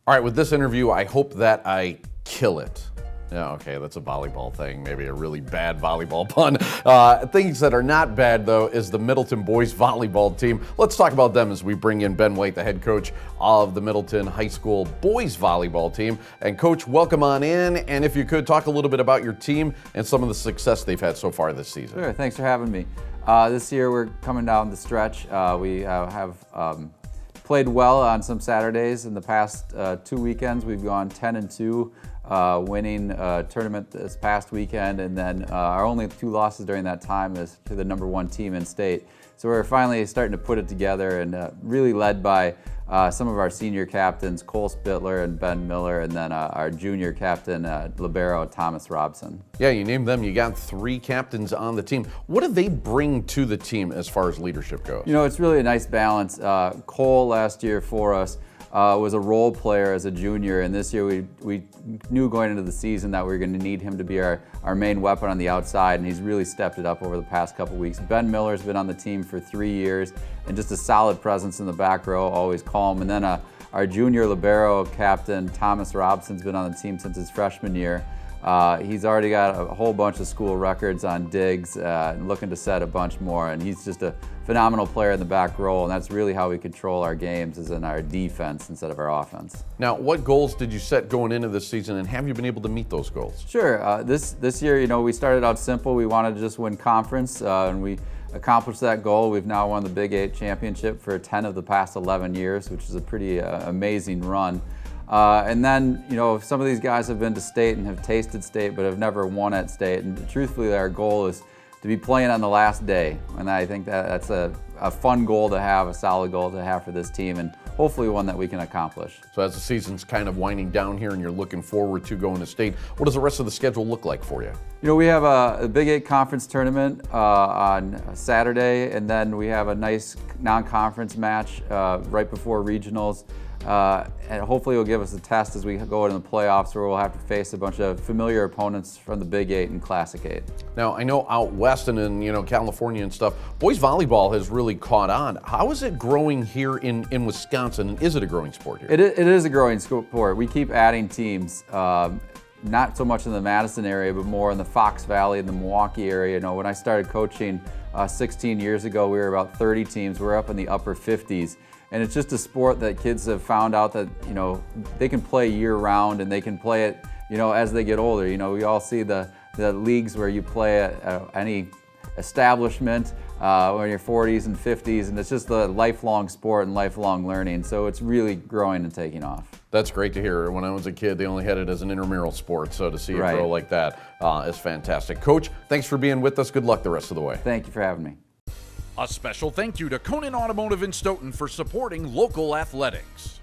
All right, with this interview, I hope that I kill it. Yeah, okay, that's a volleyball thing, maybe a really bad volleyball pun. Things that are not bad, though, is the Middleton boys volleyball team. Let's talk about them as we bring in Ben White, the head coach of the Middleton High School boys volleyball team. And Coach, welcome on in. And if you could, talk a little bit about your team and some of the success they've had so far this season. Sure, thanks for having me. This year we're coming down the stretch. We have played well on some Saturdays. In the past 2 weekends, we've gone 10-2. Winning a tournament this past weekend, and then our only 2 losses during that time is to the #1 team in state. So we're finally starting to put it together, and really led by some of our senior captains, Cole Spittler and Ben Miller, and then our junior captain, libero Thomas Robson. Yeah, you named them. You got 3 captains on the team. What do they bring to the team as far as leadership goes? You know, it's really a nice balance. Cole last year for us was a role player as a junior, and this year we knew going into the season that we were going to need him to be our main weapon on the outside, and he's really stepped it up over the past couple weeks. Ben Miller's been on the team for 3 years, and just a solid presence in the back row, always calm. And then our junior libero captain, Thomas Robson's been on the team since his freshman year. He's already got a whole bunch of school records on digs, and looking to set a bunch more, and he's just a phenomenal player in the back row, and that's really how we control our games, is in our defense instead of our offense. Now, what goals did you set going into this season, and have you been able to meet those goals? Sure. This year, you know, we started out simple. We wanted to just win conference, and we accomplished that goal. We've now won the Big 8 championship for 10 of the past 11 years, which is a pretty amazing run. And then, you know, some of these guys have been to state and have tasted state but have never won at state, and truthfully our goal is to be playing on the last day, and I think that's a fun goal to have, a solid goal to have for this team, and hopefully one that we can accomplish. So as the season's kind of winding down here and you're looking forward to going to state, what does the rest of the schedule look like for you? You know, we have a Big 8 conference tournament on Saturday, and then we have a nice non-conference match right before regionals. And hopefully it'll give us a test as we go into the playoffs, where we'll have to face a bunch of familiar opponents from the Big 8 and Classic 8. Now, I know out west and in, you know, California and stuff, boys volleyball has really caught on. How is it growing here in Wisconsin, and is it a growing sport here? It is a growing sport. We keep adding teams. Not so much in the Madison area, but more in the Fox Valley and the Milwaukee area. You know, when I started coaching 16 years ago, we were about 30 teams. We're up in the upper 50s. And it's just a sport that kids have found out that, you know, they can play year-round, and they can play it, you know, as they get older. You know, we all see the leagues where you play at any establishment when you're 40s and 50s, and it's just a lifelong sport and lifelong learning. So it's really growing and taking off. That's great to hear. When I was a kid, they only had it as an intramural sport, so to see it grow like that is fantastic. Coach, thanks for being with us. Good luck the rest of the way. Thank you for having me. A special thank you to Conan Automotive in Stoughton for supporting local athletics.